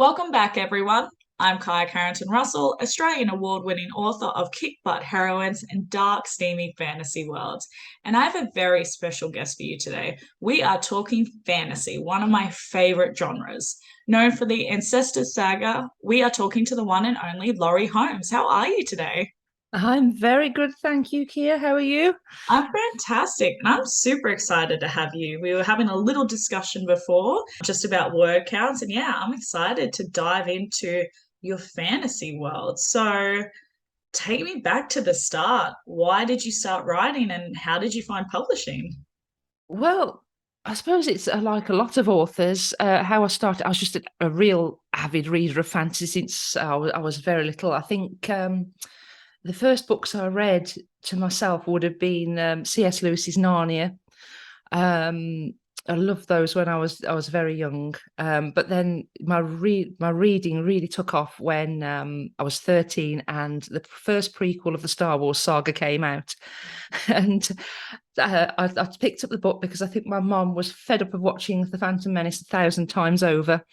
Welcome back, everyone. I'm Carrington-Russell, Australian award-winning author of kick-butt heroines and dark, steamy fantasy worlds. And I have a very special guest for you today. We are talking fantasy, one of my favorite genres. Known for the Ancestor Saga, we are talking to the one and only Lori Holmes. How are you today? I'm very good, thank you, Kia. How are you? I'm fantastic, and I'm super excited to have you. We were having a little discussion before just about word counts, and yeah, I'm excited to dive into your fantasy world. So, take me back to the start. Why did you start writing, and how did you find publishing? Well, I suppose it's like a lot of authors. How I started, I was just a real avid reader of fantasy since I was very little. I think the first books I read to myself would have been C.S. Lewis's Narnia. Um, I loved those when I was very young. But then my reading really took off when I was 13 and the first prequel of the Star Wars saga came out. And I picked up the book because I think my mom was fed up of watching The Phantom Menace 1,000 times over.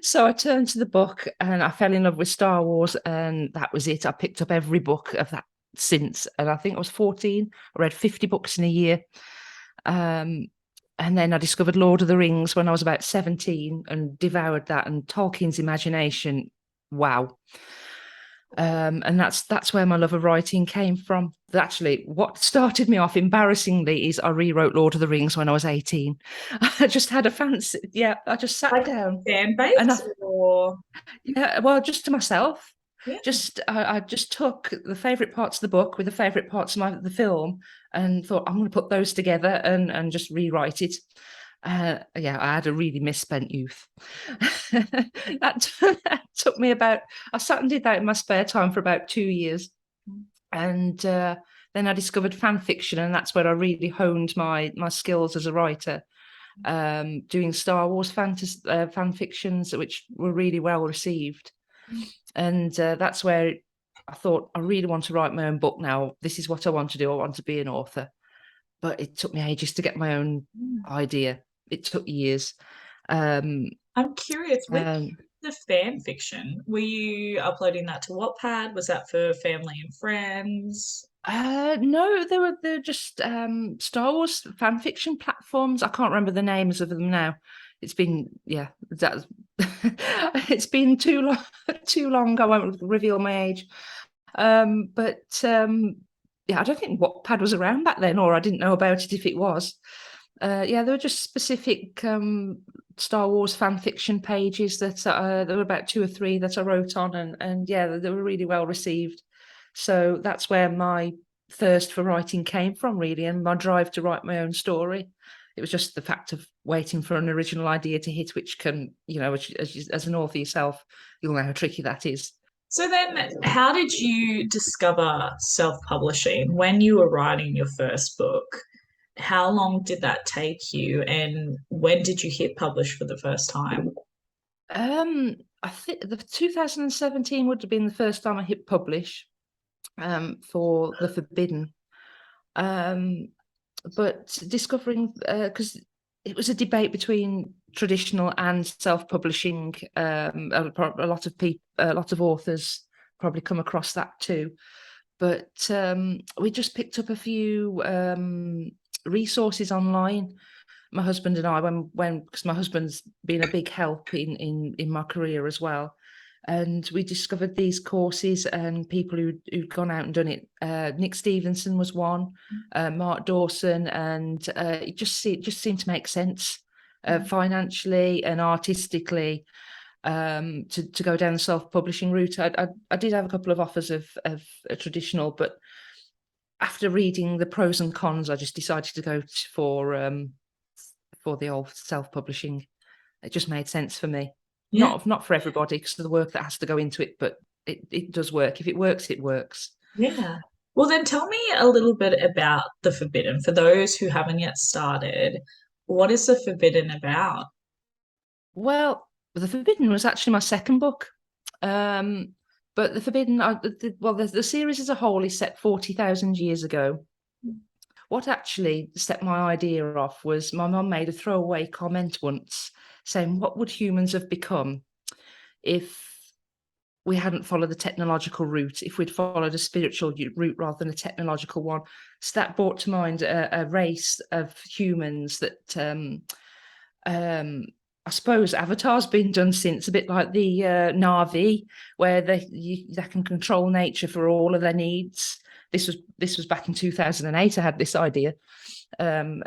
So I turned to the book and I fell in love with Star Wars, and that was it. I picked up every book of that since, and I think I was 14. I read 50 books in a year. Um, and then I discovered Lord of the Rings when I was about 17 and devoured that, and Tolkien's imagination. Wow. And that's where my love of writing came from. Actually, what started me off embarrassingly is I rewrote Lord of the Rings when I was 18. I just had a fancy, yeah, I just sat Like down fan and base or yeah, well, just to myself. yeah. I just took the favorite parts of the book with the favorite parts of the film and thought I'm going to put those together and just rewrite it. Yeah, I had a really misspent youth. That took me about. I sat and did that in my spare time for about 2 years, and then I discovered fan fiction, and that's where I really honed my skills as a writer. Doing Star Wars fan fictions, which were really well received, and that's where I thought I really want to write my own book now. This is what I want to do. I want to be an author, but it took me ages to get my own idea. It took years. Um, I'm curious, with um, the fan fiction, were you uploading that to Wattpad? Was that for family and friends? no, they're just Star Wars fan fiction platforms. I can't remember the names of them now. It's been yeah, that's it's been too long. Too long. I won't reveal my age. But yeah, I don't think Wattpad was around back then, or I didn't know about it if it was. Yeah, there were just specific Star Wars fan fiction pages that there were about two or three that I wrote on, and yeah, they were really well received. So that's where my thirst for writing came from, really, and my drive to write my own story. It was just the fact of waiting for an original idea to hit, which can, as an author yourself, you'll know how tricky that is. So then, how did you discover self-publishing when you were writing your first book? How long did that take you, and when did you hit publish for the first time? I think the 2017 would have been the first time I hit publish for The Forbidden. Um, but discovering because it was a debate between traditional and self-publishing. A lot of people, a lot of authors probably come across that too. But we just picked up a few resources online. My husband and I, when because my husband's been a big help in my career as well, and we discovered these courses and people who'd gone out and done it. Nick Stevenson was one, Mark Dawson, and it just seemed to make sense financially and artistically to go down the self-publishing route. I did have a couple of offers of a traditional, but after reading the pros and cons, I just decided to go for the old self-publishing. It just made sense for me. Yeah, Not for everybody because of the work that has to go into it, but it does work. If it works, it works. yeah. Well, then tell me a little bit about The Forbidden. For those who haven't yet started, what is The Forbidden about? Well, The Forbidden was actually my second book. Um, but The Forbidden, well, the series as a whole is set 40,000 years ago. What actually set my idea off was my mum made a throwaway comment once saying, what would humans have become if we hadn't followed the technological route, if we'd followed a spiritual route rather than a technological one? So that brought to mind a race of humans that I suppose Avatar's been done since, a bit like the Na'vi, where they can control nature for all of their needs. This was back in 2008. I had this idea, but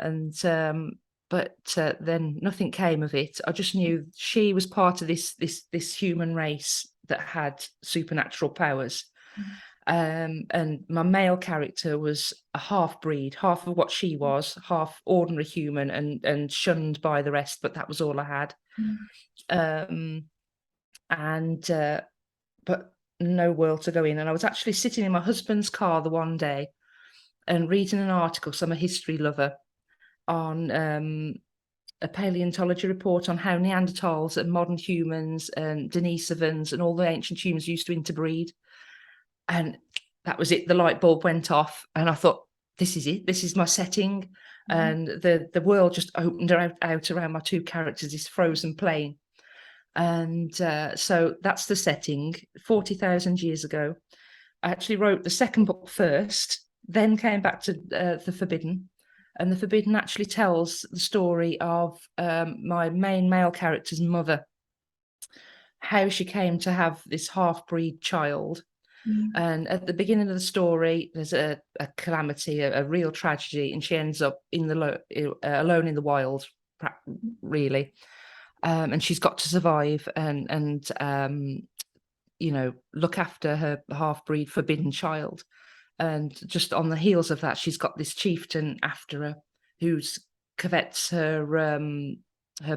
then nothing came of it. I just knew she was part of this human race that had supernatural powers. And my male character was a half breed, half of what she was, half ordinary human and shunned by the rest, but that was all I had. But no world to go in. And I was actually sitting in my husband's car the one day and reading an article, so I'm a history lover, on a paleontology report on how Neanderthals and modern humans and Denisovans and all the ancient humans used to interbreed. And that was it. The light bulb went off, and I thought, this is it. This is my setting. And the world just opened out around my two characters, this frozen plain. And so that's the setting. 40,000 years ago. I actually wrote the second book first, then came back to The Forbidden. And The Forbidden actually tells the story of my main male character's mother, how she came to have this half-breed child. And at the beginning of the story, there's a calamity, a real tragedy, and she ends up alone in the wild, really. And she's got to survive and look after her half-breed forbidden child. And just on the heels of that, she's got this chieftain after her who covets her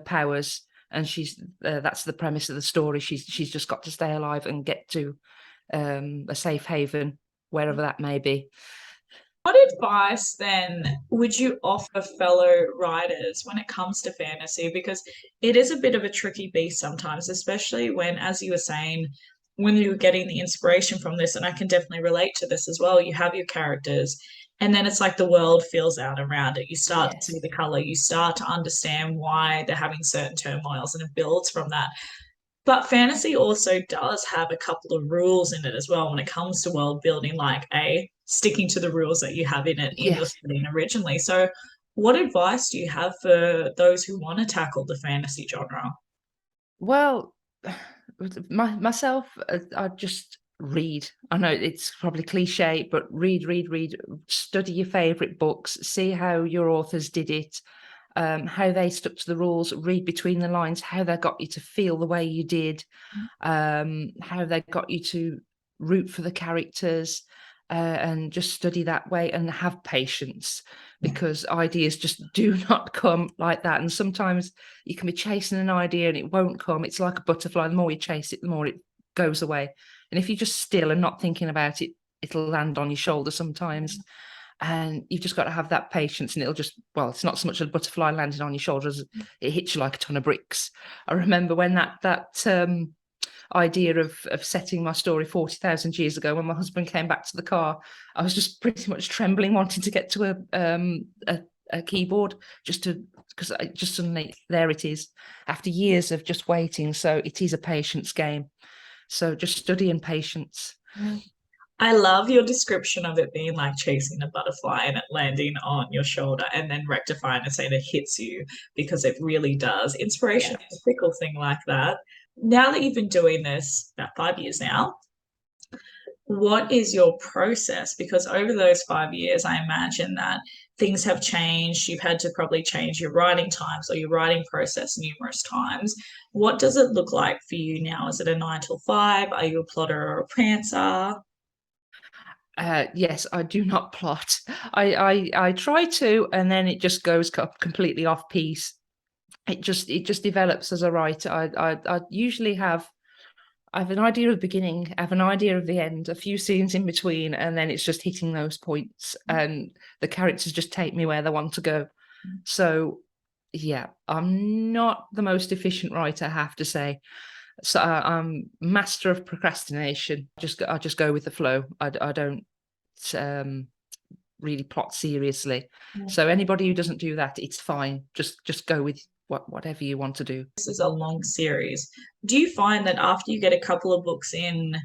powers, and that's the premise of the story. She's just got to stay alive and get to a safe haven, wherever that may be. What advice then would you offer fellow writers when it comes to fantasy? Because it is a bit of a tricky beast sometimes, especially when, as you were saying, when you're getting the inspiration from this, and I can definitely relate to this as well, you have your characters, and then it's like the world fills out around it. You start to see the color, you start to understand why they're having certain turmoils, and it builds from that. But fantasy also does have a couple of rules in it as well when it comes to world building, like sticking to the rules that you have in it in your setting originally. So what advice do you have for those who want to tackle the fantasy genre? Well, myself, I just read. I know it's probably cliche, but read, study your favorite books, see how your authors did it, how they stuck to the rules, read between the lines, how they got you to feel the way you did, how they got you to root for the characters, and just study that way and have patience, because ideas just do not come like that. And sometimes you can be chasing an idea and it won't come. It's like a butterfly. The more you chase it, the more it goes away. And if you're just still and not thinking about it, it'll land on your shoulder sometimes. And you've just got to have that patience, and it'll just, well, it's not so much a butterfly landing on your shoulders, it hits you like a ton of bricks. I remember when that idea of setting my story 40,000 years ago, when my husband came back to the car, I was just pretty much trembling, wanting to get to a keyboard, because I just suddenly, there it is, after years of just waiting. So it is a patience game. So just study and patience. I love your description of it being like chasing a butterfly and it landing on your shoulder and then rectifying and saying it hits you, because it really does. Inspiration is a fickle thing like that. Now that you've been doing this about 5 years now, what is your process? Because over those 5 years, I imagine that things have changed. You've had to probably change your writing times or your writing process numerous times. What does it look like for you now? Is it a 9 to 5? Are you a plotter or a pantser? Yes, I do not plot. I try to, and then it just goes completely off piece. It just develops as a writer. I usually have an idea of the beginning, I have an idea of the end, a few scenes in between, and then it's just hitting those points, and the characters just take me where they want to go. So yeah, I'm not the most efficient writer, I have to say. So I'm master of procrastination. I just go with the flow. I don't really plot seriously. So anybody who doesn't do that, it's fine. Just go with whatever you want to do. This is a long series. Do you find that after you get a couple of books in,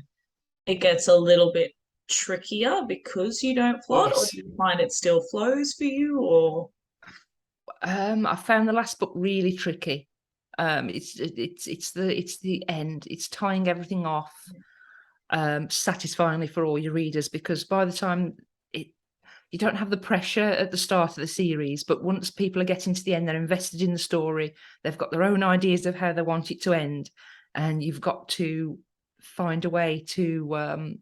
it gets a little bit trickier because you don't plot, or Yes. do you find it still flows for you, or? I found the last book really tricky. It's the end. It's tying everything off satisfyingly for all your readers, because by the time you don't have the pressure at the start of the series, but once people are getting to the end, they're invested in the story. They've got their own ideas of how they want it to end, and you've got to find a way to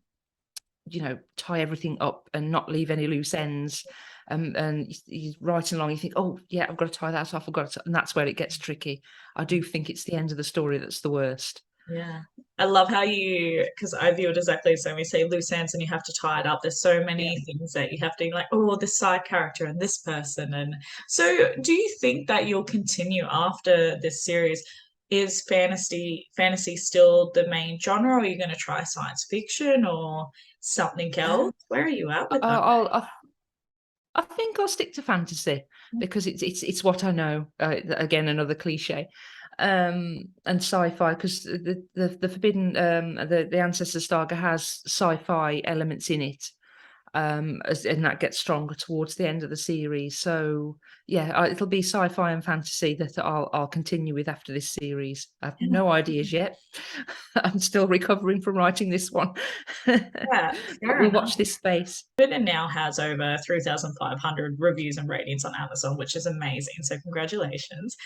tie everything up and not leave any loose ends. And you're writing along, you think, oh yeah, I've got to tie that off, and that's where it gets tricky. I do think it's the end of the story that's the worst. Yeah. I love how because I view it exactly the same. We say loose ends and you have to tie it up. There's so Yeah. many things that you have to like, oh, this side character and this person. And so do you think that you'll continue after this series? Is fantasy still the main genre, or are you going to try science fiction or something else? Where are you at with that? I think I'll stick to fantasy because it's what I know. Again, another cliche, and sci-fi, because the Forbidden the Ancestor saga has sci-fi elements in it, and that gets stronger towards the end of the series. So yeah, it'll be sci-fi and fantasy that I'll continue with after this series. I have no ideas yet. I'm still recovering from writing this one, Yeah, but fair we'll enough. watch this space. It now has over 3,500 reviews and ratings on Amazon, which is amazing. So congratulations.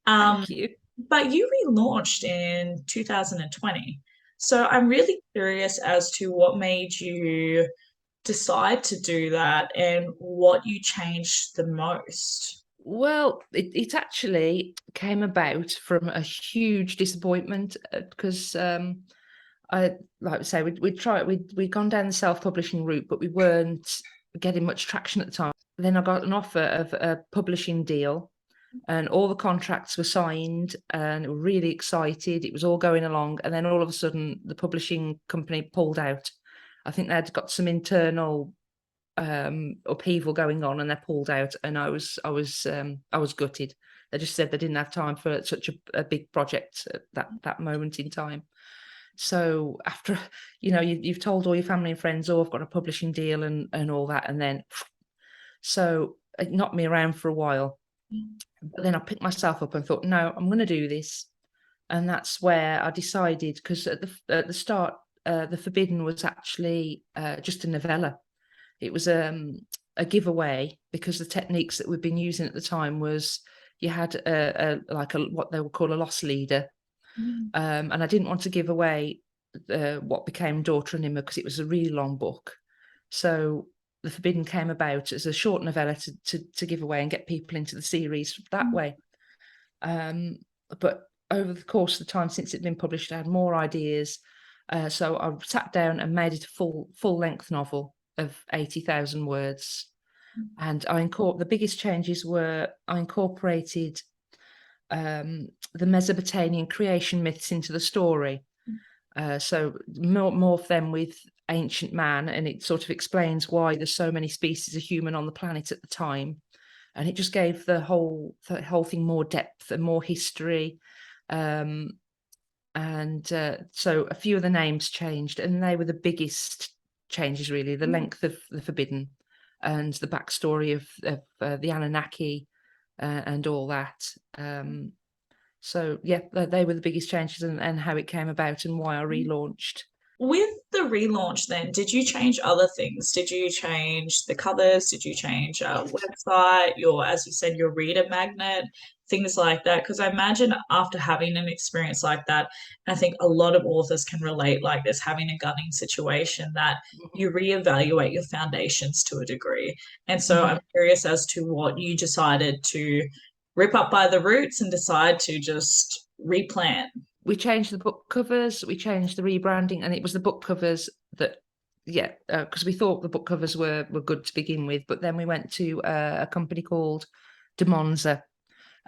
Um, Thank you. but you relaunched in 2020. So I'm really curious as to what made you decide to do that and what you changed the most. Well, it actually came about from a huge disappointment, because I like I say we'd gone down the self-publishing route, but we weren't getting much traction at the time. Then I got an offer of a publishing deal, and all the contracts were signed, and we were really excited. It was all going along, and then all of a sudden, the publishing company pulled out. I think they'd got some internal upheaval going on, and they pulled out, and I was gutted. They just said they didn't have time for such a big project at that moment in time. So after you've told all your family and friends, oh, I've got a publishing deal and all that, and then so it knocked me around for a while. But then I picked myself up and thought, no, I'm going to do this. And that's where I decided, because at the start, the Forbidden was actually just a novella. It was a giveaway, because the techniques that we've been using at the time was you had what they would call a loss leader, and I didn't want to give away what became Daughter and Imma, because it was a really long book. So the Forbidden came about as a short novella to give away and get people into the series that way. But over the course of the time since it'd been published, I had more ideas. So I sat down and made it a full length novel of 80,000 words. And the biggest changes were I incorporated the Mesopotamian creation myths into the story. So more of them with ancient man, and it sort of explains why there's so many species of human on the planet at the time. And it just gave the whole thing more depth and more history. So a few of the names changed, and they were the biggest changes, really. The length of the Forbidden and the backstory of the Anunnaki and all that. So yeah, they were the biggest changes, and how it came about and why I relaunched. With the relaunch, then, did you change other things? Did you change the covers? Did you change website, as you said, your reader magnet, things like that? Because I imagine after having an experience like that, I think a lot of authors can relate like this, having a gunning situation, that you reevaluate your foundations to a degree. And so I'm curious as to what you decided to rip up by the roots and decide to just replant. We changed the book covers, we changed the rebranding, and it was the book covers that, because we thought the book covers were good to begin with, but then we went to a company called Demonza.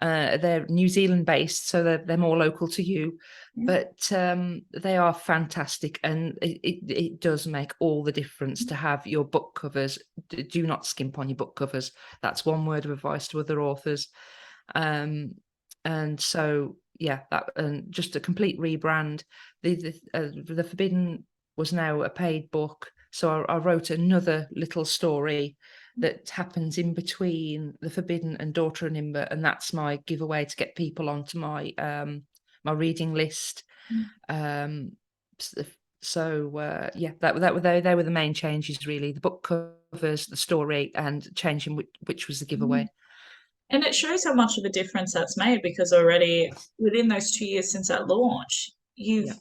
They're New Zealand based, so they're more local to you, but they are fantastic, and it does make all the difference to have your book covers. Do not skimp on your book covers. That's one word of advice to other authors. And so yeah, that, and just a complete rebrand. The Forbidden was now a paid book, so I wrote another little story that happens in between The Forbidden and Daughter and Nimber, and that's my giveaway to get people onto my my reading list. um yeah, they were the main changes, really. The book covers, the story, and changing which was the giveaway. And it shows how much of a difference that's made because already Yes. within those 2 years since that launch, you've Yeah.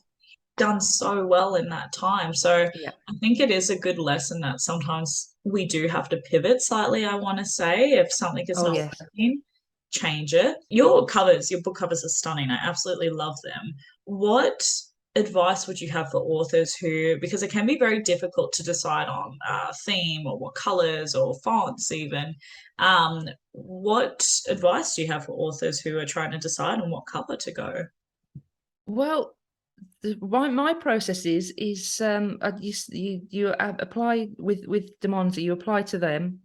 done so well in that time. So Yeah. I think it is a good lesson that sometimes we do have to pivot slightly, I want to say. If something is Oh not yes. working, change it. Your covers, your book covers are stunning. I absolutely love them. What advice would you have for authors who, because it can be very difficult to decide on theme or what colors or fonts even. What advice do you have for authors who are trying to decide on what cover to go? Well, my process is you apply with Demonza. You apply to them.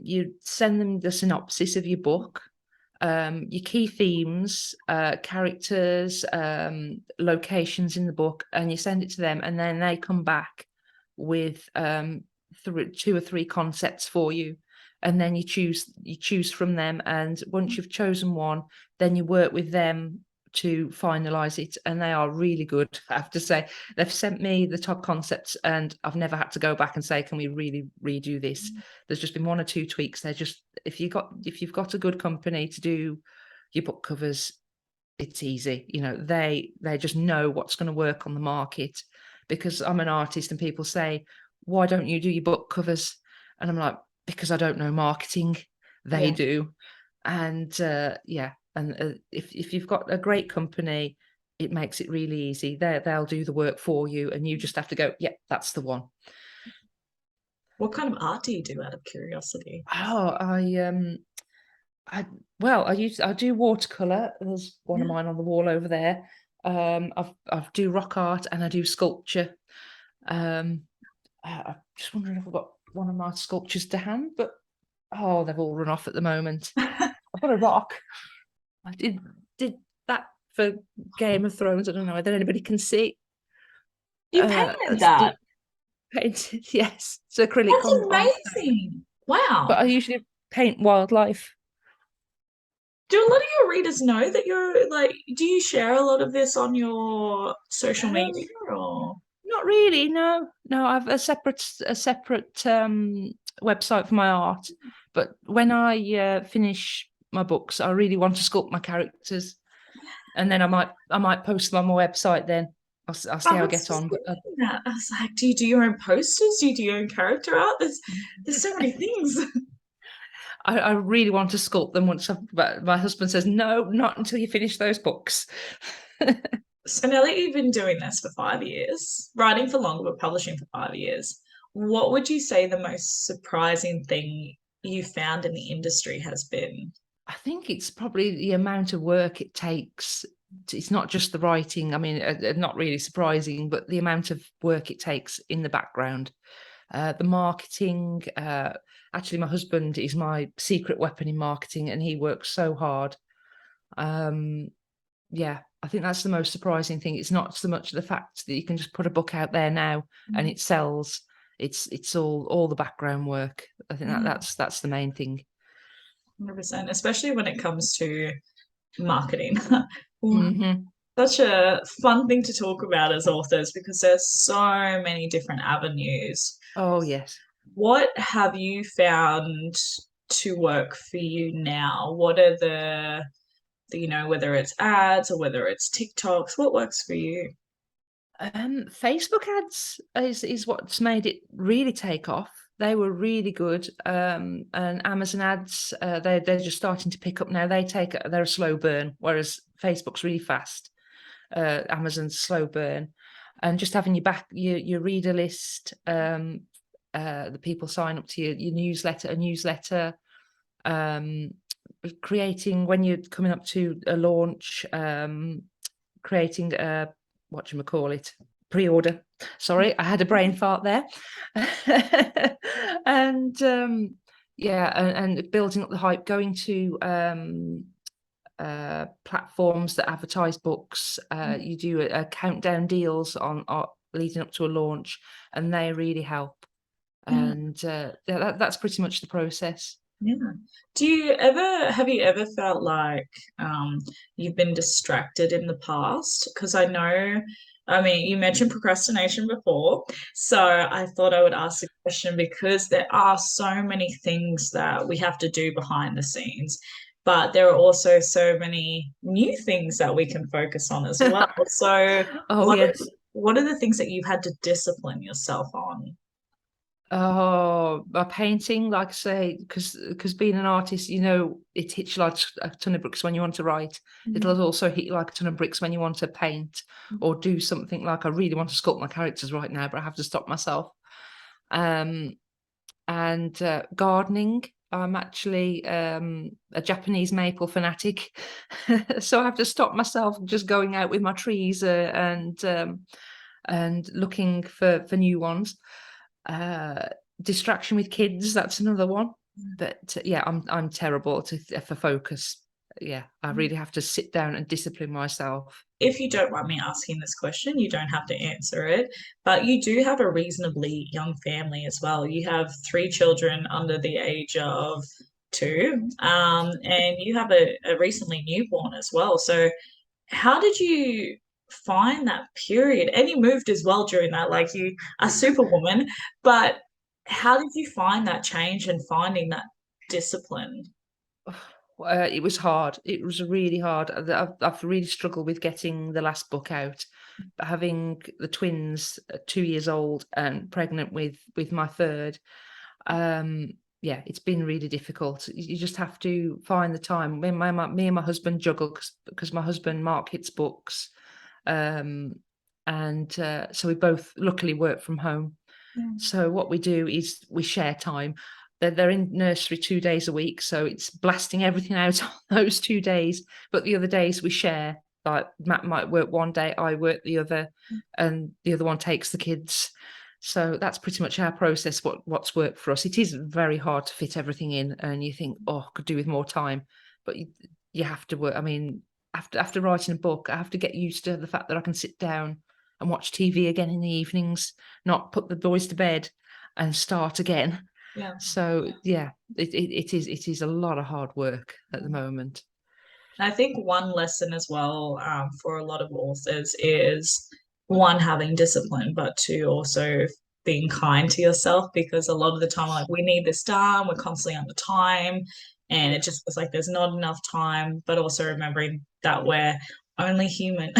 You send them the synopsis of your book, your key themes, characters, locations in the book, and you send it to them, and then they come back with two or three concepts for you, and then you choose from them. And once you've chosen one, then you work with them to finalize it, and they are really good. I have to say, they've sent me the top concepts, and I've never had to go back and say, can we really redo this? There's just been one or two tweaks. They're just, if you've got a good company to do your book covers, it's easy. They just know what's going to work on the market. Because I'm an artist, and people say, why don't you do your book covers? And I'm like, because I don't know marketing. They Yeah. do. And yeah, and if you've got a great company, it makes it really easy. They'll do the work for you, and you just have to go, yeah, that's the one. What kind of art do you do out of curiosity? Oh, I well, I do watercolor. There's one of Yeah. mine on the wall over there. I do rock art, and I do sculpture. Um, I'm just wondering if I've got one of my sculptures to hand, but oh, they've all run off at the moment. I've got a rock. I did that for Game of Thrones. I don't know whether anybody can see. You painted It's that. painted, yes, it's acrylic That's on stone. amazing. Wow. But I usually paint wildlife. Do a lot of your readers know that you're like, do you share a lot of this on your social media Um, or? Not really, no. No, I've a separate website for my art. But when I finish my books, I really want to sculpt my characters, and then I might post them on my website. Then I'll see I how I was get just on. But thinking that. I was like, do you do your own posters? Do you do your own character art? There's so many things. I really want to sculpt them once. But my husband says no, not until you finish those books. So now that you've been doing this for 5 years, writing for longer but publishing for 5 years, what would you say the most surprising thing you found in the industry has been? I think it's probably the amount of work it takes. It's not just the writing. I mean, not really surprising, but the amount of work it takes in the background, the marketing. Actually, my husband is my secret weapon in marketing, and he works so hard. Um, yeah, I think that's the most surprising thing. It's not so much the fact that you can just put a book out there now and it sells. It's all the background work. I think that's the main thing. 100%, especially when it comes to marketing. Hmm. Such a fun thing to talk about as authors because there's so many different avenues. Oh yes. What have you found to work for you now? What are whether it's ads or whether it's TikToks, what works for you? Facebook ads is what's made it really take off. They were really good, and Amazon ads, they're just starting to pick up now. They're a slow burn, whereas Facebook's really fast. Amazon's slow burn, and just having your reader list, the people sign up to your newsletter, um, creating when you're coming up to a launch, creating a what you call it, pre-order. Sorry, I had a brain fart there. And yeah, and building up the hype, going to platforms that advertise books. You do a countdown deals on leading up to a launch, and they really help. Yeah. And that's pretty much the process. Yeah. Have you ever felt like you've been distracted in the past? Because I mean, you mentioned procrastination before, so I thought I would ask the question because there are so many things that we have to do behind the scenes, but there are also so many new things that we can focus on as well. So Oh what are, yes. what are the things that you've had to discipline yourself on? Oh, my painting, like I say, because being an artist, it hits you like a ton of bricks when you want to write. It'll also hit you like a ton of bricks when you want to paint or do something. Like I really want to sculpt my characters right now, but I have to stop myself. Um, and gardening. I'm actually a Japanese maple fanatic, so I have to stop myself just going out with my trees and looking for new ones. Uh, Distraction with kids, that's another one. But yeah, I'm terrible for focus. Yeah, I really have to sit down and discipline myself. If you don't mind me asking this question, you don't have to answer it, but you do have a reasonably young family as well. You have three children under the age of two, and you have a recently newborn as well. So, how did you find that period? And you moved as well during that, like you are superwoman, but how did you find that change and finding that discipline? It was hard. It was really hard. I've really struggled with getting the last book out. But having the twins, 2 years old and pregnant with my third, um, yeah, it's been really difficult. You just have to find the time. Me and my husband juggle because my husband markets books, um, and so we both luckily work from home. Yeah. So what we do is we share time. They're in nursery 2 days a week, so it's blasting everything out on those 2 days. But the other days we share. Like Matt might work one day, I work the other, and the other one takes the kids. So that's pretty much our process. What's worked for us. It is very hard to fit everything in, and you think, oh, could do with more time, but you have to work. I mean, after writing a book, I have to get used to the fact that I can sit down and watch TV again in the evenings, not put the boys to bed and start again. Yeah. So yeah, it is a lot of hard work at the moment. And I think one lesson as well for a lot of authors is one, having discipline, but two, also being kind to yourself because a lot of the time, like, we need this done, we're constantly under time, and it just feels like there's not enough time, but also remembering that we're only human.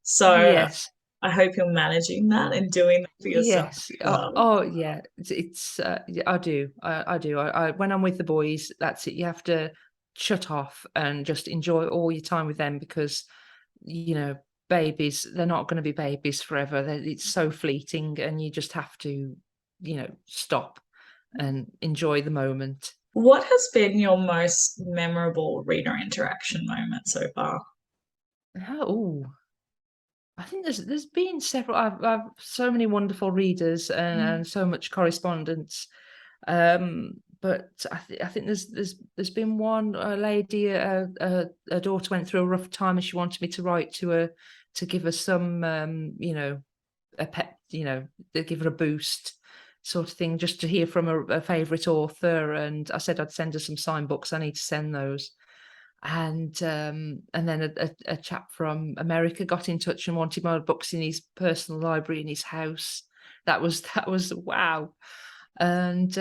So Yes, I hope you're managing that and doing that for yourself yes. as Oh, well. oh yeah, yeah, I do. I do. When I'm with the boys, that's it. You have to shut off and just enjoy all your time with them because you know, babies, they're not going to be babies forever. It's so fleeting, and you just have to, stop and enjoy the moment. What has been your most memorable reader interaction moment so far? Oh, I think there's been several. I've so many wonderful readers and so much correspondence. But I think there's been one lady, her daughter went through a rough time, and she wanted me to write to her to give her some, a pet, to give her a boost, sort of thing, just to hear from a favourite author. And I said I'd send her some signed books. I need to send those. And then a chap from America got in touch and wanted my books in his personal library in his house. That was wow. And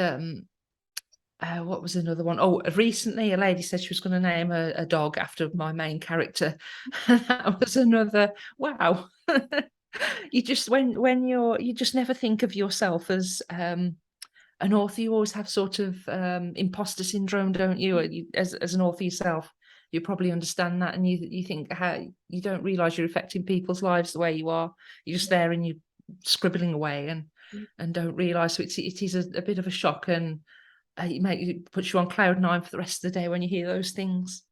what was another one? Oh, recently a lady said she was going to name a dog after my main character. That was another wow. You just when you just never think of yourself as an author. You always have sort of imposter syndrome, don't you? As an author yourself, you probably understand that, and you think how you don't realize you're affecting people's lives the way you are. You're just there and you're scribbling away and don't realize. So it is a bit of a shock, and it puts you on cloud nine for the rest of the day when you hear those things.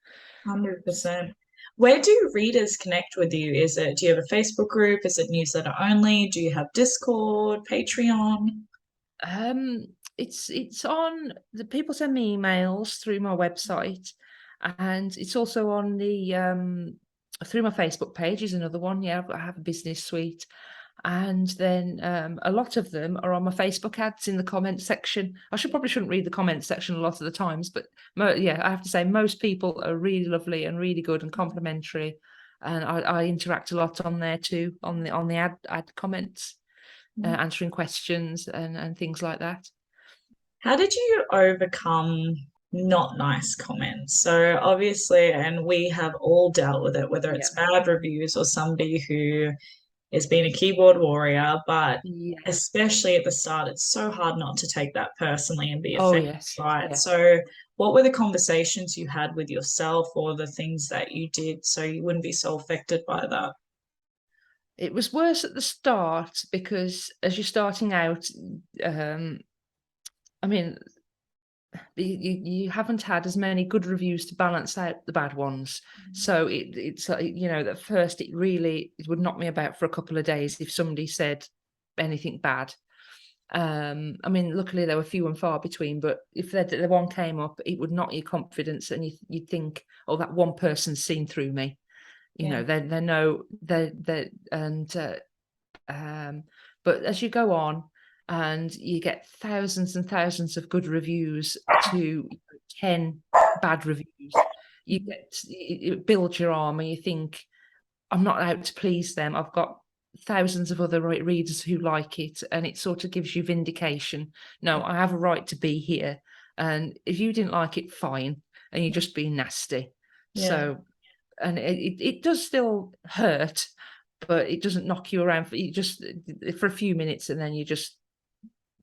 100%. Where do readers connect with you? Do you have a Facebook group? Is it newsletter only? Do you have Discord, Patreon? It's on the people send me emails through my website, And it's also on the through my Facebook page is another one. Yeah, I have a business suite. And then a lot of them are on my Facebook ads in the comment section. I probably shouldn't read the comment section a lot of the times, but yeah, I have to say most people are really lovely and really good and complimentary, and I interact a lot on there too, on the ad comments, answering questions and things like that. How did you overcome not nice comments? So obviously, and we have all dealt with it, whether Yeah. it's bad reviews or somebody who has been a keyboard warrior, but Yeah. especially at the start, it's so hard not to take that personally and be Oh affected yes. by it. Yeah. So what were the conversations you had with yourself or the things that you did so you wouldn't be so affected by that? It was worse at the start because as you're starting out, um, I mean, you haven't had as many good reviews to balance out the bad ones. So it's at first it would knock me about for a couple of days if somebody said anything bad. I mean, luckily there were few and far between, but if the one came up, it would knock your confidence, and you'd think, "Oh, that one person's seen through me." Yeah. They know they and um, but as you go on and you get thousands and thousands of good reviews to 10 bad reviews, it builds your arm and you think, I'm not out to please them. I've got thousands of other readers who like it, and it sort of gives you vindication. No, I have a right to be here. And if you didn't like it, fine. And you're just being nasty. Yeah. So, and it does still hurt, but it doesn't knock you around for a few minutes, and then you just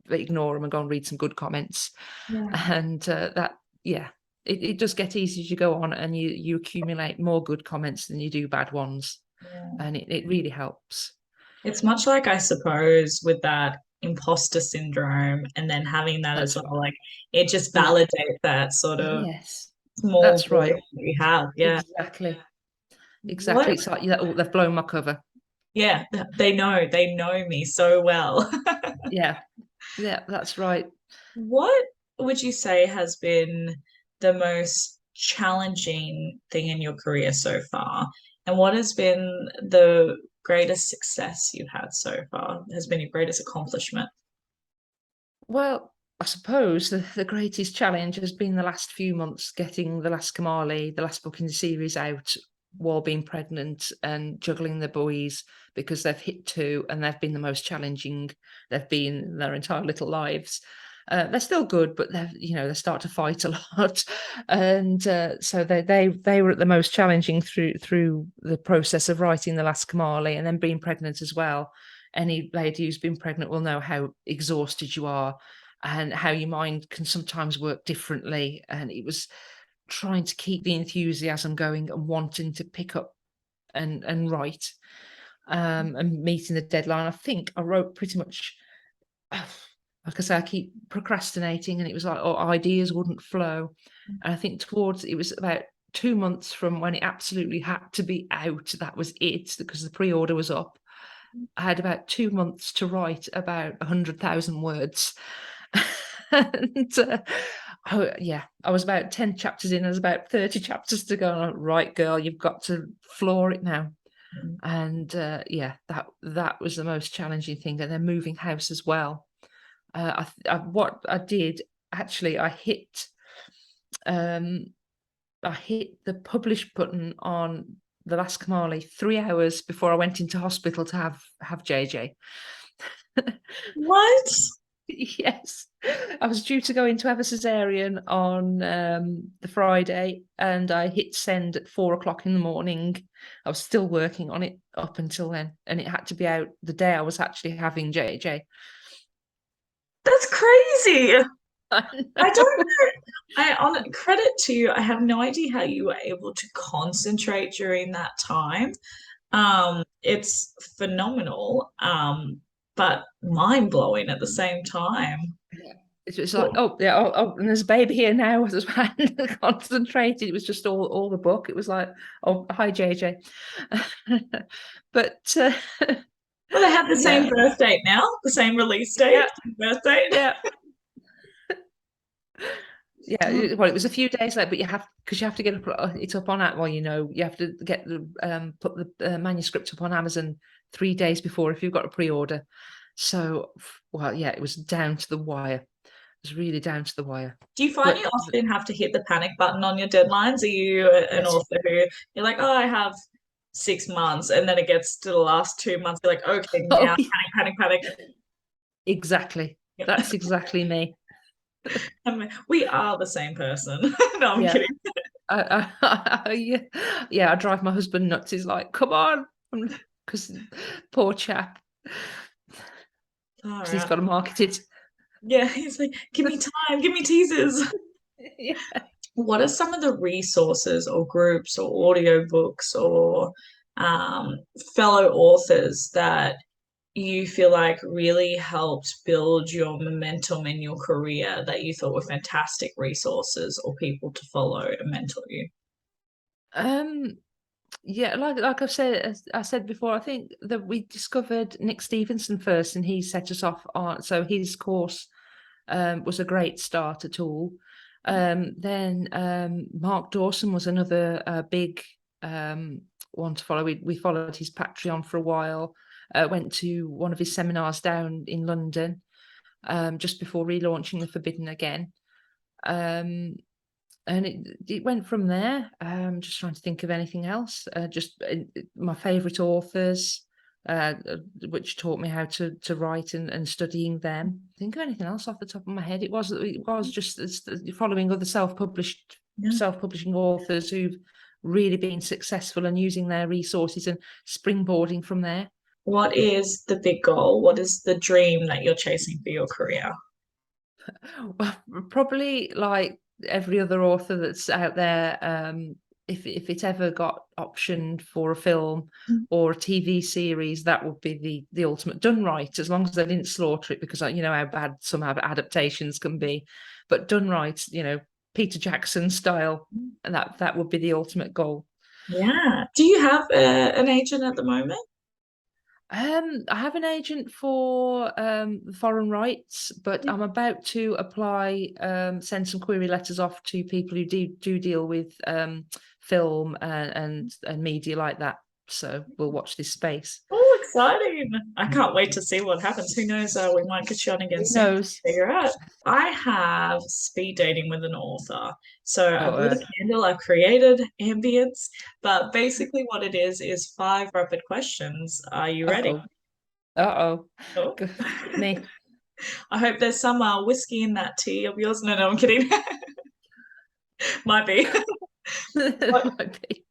ignore them and go and read some good comments. Yeah. And that, yeah, it does get easy as you go on, and you accumulate more good comments than you do bad ones, Yeah. and it really helps. It's much like, I suppose, with that imposter syndrome and then having that as That's well. right. Like it just Yeah. validates that sort of Yes, small that's voice right. that we have. Yeah. Exactly. Exactly. What? It's like, yeah, oh, they've blown my cover. Yeah, they know me so well. Yeah. Yeah, that's right. What would you say has been the most challenging thing in your career so far? And what has been the greatest success you've had so far? Has been your greatest accomplishment? Well, I suppose the greatest challenge has been the last few months getting the last Kamali, the last book in the series out while being pregnant and juggling the boys because they've hit two and they've been the most challenging they've been in their entire little lives. They're still good, but they start to fight a lot, and so they were at the most challenging through the process of writing the last Kamali and then being pregnant as well. Any lady who's been pregnant will know how exhausted you are and how your mind can sometimes work differently. And it was trying to keep the enthusiasm going and wanting to pick up and write, and meeting the deadline. I think I wrote pretty much, like I say, I keep procrastinating, and it was like, oh, ideas wouldn't flow. And I think it was about 2 months from when it absolutely had to be out. That was it, because the pre-order was up. I had about 2 months to write about 100,000 words. And yeah, I was about 10 chapters in. There's about 30 chapters to go. And right, girl, you've got to floor it now. And yeah, that was the most challenging thing. And then moving house as well. What I did actually, um, I hit the publish button on the last Kamali 3 hours before I went into hospital to have JJ. What? Yes. I was due to go into have a cesarean on the Friday, and I hit send at 4 o'clock in the morning. I was still working on it up until then, and it had to be out the day I was actually having JJ. That's crazy. I I don't know. know. I on credit to you. I have no idea how you were able to concentrate during that time. It's phenomenal, but mind blowing at the same time. Yeah. It's just like, oh yeah, and there's a baby here now. I was trying to concentrate. It was just all the book. It was like, oh, hi JJ. But Well, they have the same yeah, birth date now, the same release date, yeah, birth date. yeah. Yeah, well, it was a few days late, but because you have to get it up on well, you have to get the put the manuscript up on Amazon 3 days before if you've got a pre-order. So, well, yeah, it was down to the wire. It was really down to the wire. Do you find But you often have to hit the panic button on your deadlines? Are you an yes, author who you're like, oh, I have 6 months, and then it gets to the last 2 months, you're like, okay, oh, now panic, panic, exactly. panic. That's exactly me. We are the same person. No, I'm Yeah, kidding. yeah, yeah. I drive my husband nuts. He's like, "Come on," because poor chap, All because he's right. got to market it. Yeah, he's like, give me time, give me teasers. Yeah. What are some of the resources or groups or audiobooks or um, fellow authors that you feel like really helped build your momentum in your career that you thought were fantastic resources or people to follow and mentor you? Um, yeah, like I've said, as I said before, I think that we discovered Nick Stevenson first, and he set us off on. So his course was a great start at all. Then Mark Dawson was another big one to follow. We followed his Patreon for a while. Went to one of his seminars down in London just before relaunching The Forbidden Again. Um, and it went from there. Just trying to think of anything else. Just my favourite authors, uh, uh, which taught me how to write and studying them. Think of anything else off the top of my head. It was just following other Yeah. self-publishing authors who've really been successful and using their resources and springboarding from there. What is the big goal? What is the dream that you're chasing for your career? Well, probably like every other author that's out there, if it ever got optioned for a film or a TV series, that would be the ultimate done right, as long as they didn't slaughter it, because you know how bad some adaptations can be. But done right, Peter Jackson style, and that would be the ultimate goal. Yeah. Do you have an agent at the moment? I have an agent for foreign rights, but Yeah. I'm about to apply, send some query letters off to people who do deal with film and media like that. So we'll watch this space. Oh, exciting. I can't wait to see what happens. Who knows? We might get you on again Who soon to knows? figure out. I have speed dating with an author. So I Oh, bought a candle, I've created ambience, but basically what it is five rapid questions. Are you ready? uh-oh, uh-oh. Oh. Hit me. I hope there's some whiskey in that tea of yours. No, no, I'm kidding. Might be. What, Might be.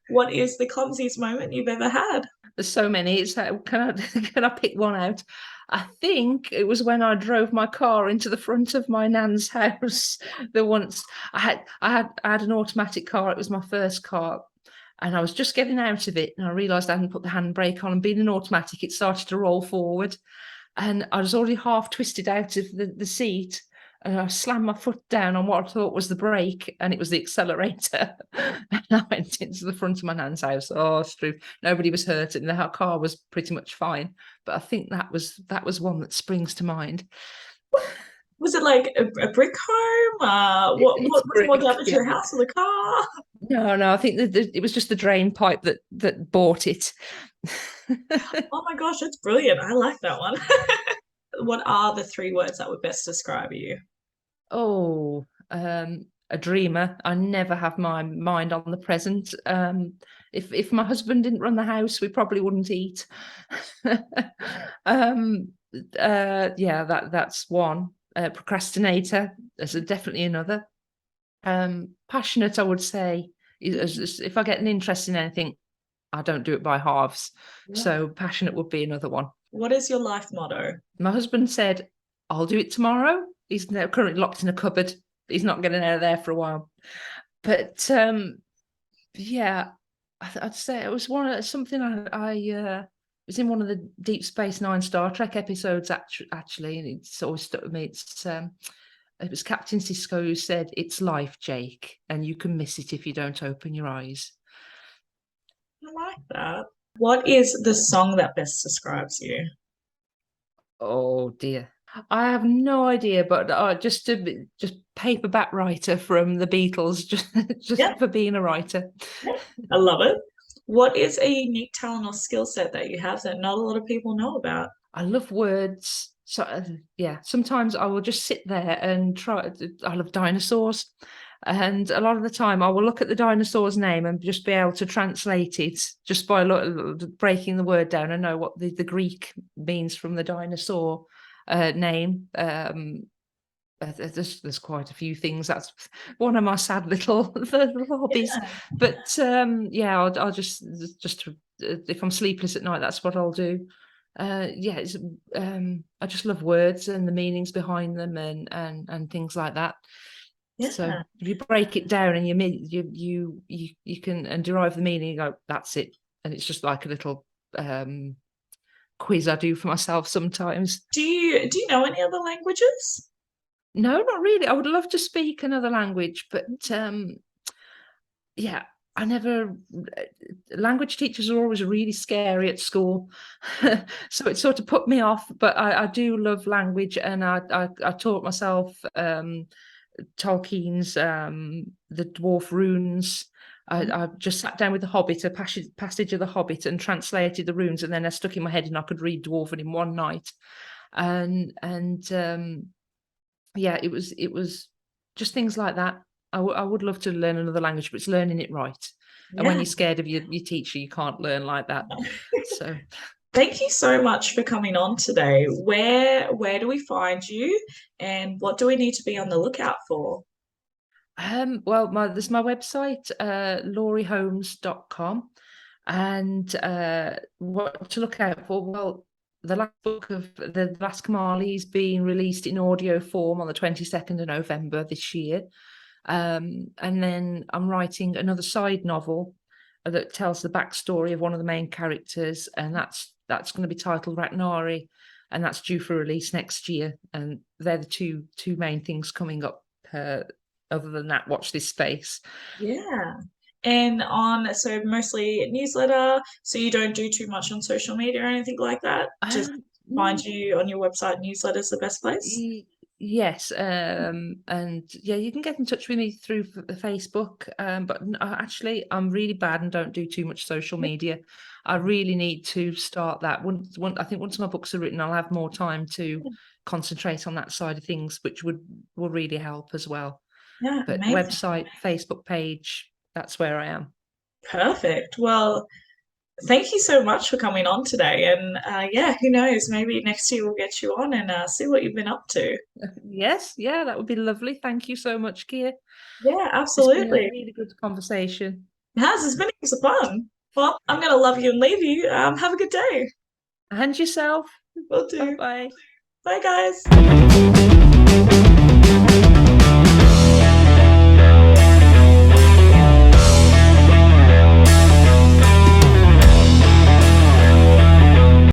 what is the clumsiest moment you've ever had? There's so many. Can I can I pick one out? I think it was when I drove my car into the front of my nan's house. There once I had an automatic car. It was my first car, and I was just getting out of it, and I realised I hadn't put the handbrake on. And being an automatic, it started to roll forward, and I was already half twisted out of the seat. And I slammed my foot down on what I thought was the brake, and it was the accelerator. And I went into the front of my nan's house. Oh, it's true. Nobody was hurt, and the car was pretty much fine. But I think that was one that springs to mind. Was it like a brick home? It's What was more brick, damage to yeah. the house or the car? No, no, I think it was just the drain pipe that bought it. Oh my gosh, that's brilliant. I like that one. What are the three words that would best describe you? Oh, a dreamer. I never have my mind on the present. If my husband didn't run the house, we probably wouldn't eat. um, yeah, that's one. Procrastinator. There's definitely another. Passionate, I would say. If I get an interest in anything, I don't do it by halves. Yeah. So passionate would be another one. What is your life motto? My husband said, I'll do it tomorrow. He's now currently locked in a cupboard. He's not getting out of there for a while. But yeah, I'd say it was something I was in one of the Deep Space Nine Star Trek episodes actually, and it's always stuck with me. It was Captain Sisko who said, "It's life, Jake, and you can miss it if you don't open your eyes." I like that. What is the song that best describes you? Oh dear. I have no idea, but just paperback writer from the Beatles, just Yeah, for being a writer. yeah, I love it. What is a unique talent or skill set that you have that not a lot of people know about? I love words. So yeah, sometimes I will just sit there and try. I love dinosaurs, and a lot of the time I will look at the dinosaur's name and just be able to translate it just by breaking the word down and know what the Greek means from the dinosaur name. There's quite a few things. That's one of my sad little hobbies. Yeah, But yeah, I'll just if I'm sleepless at night, that's what I'll do. Yeah, I just love words and the meanings behind them and things like that. So yeah, if you break it down and you can and derive the meaning, you go, that's it. And it's just like a little quiz I do for myself sometimes. Do you know any other languages? No, not really. I would love to speak another language, but yeah, I never. Language teachers are always really scary at school, so it sort of put me off. But I do love language, and I taught myself Tolkien's the Dwarf runes. I just sat down with the Hobbit, a passage of the Hobbit, and translated the runes, and then I stuck in my head, and I could read Dwarven in one night. And yeah, it was just things like that. I would love to learn another language, but it's learning it right. And when Yeah. you're scared of your teacher, you can't learn like that. So, Thank you so much for coming on today. Where do we find you and what do we need to be on the lookout for? well, there's my website, loriholmes.com. And what to look out for? Well, the last book of the last Kamali is being released in audio form on the 22nd of November this year. And then I'm writing another side novel that tells the backstory of one of the main characters, and that's going to be titled Ragnari, and that's due for release next year. And they're the two main things coming up. Other than that, watch this space. Yeah. And on, so mostly newsletter, so you don't do too much on social media or anything like that. Just find Mm, you on your website, newsletter's the best place. yes, and yeah, you can get in touch with me through Facebook. But actually, I'm really bad and don't do too much social media. I really need to start that. I think once my books are written, I'll have more time to concentrate on that side of things, which will really help as well. Yeah, But amazing. website, Facebook page, that's where I am. Perfect. Well, thank you so much for coming on today. And yeah, who knows, maybe next year we'll get you on and see what you've been up to. Yes, yeah, that would be lovely. Thank you so much, Kia. Yeah, It's been a absolutely. really good conversation. It has. It's been heaps of fun. Well, I'm going to love you and leave you. Have a good day. And yourself. Will Bye do. bye. Bye, guys.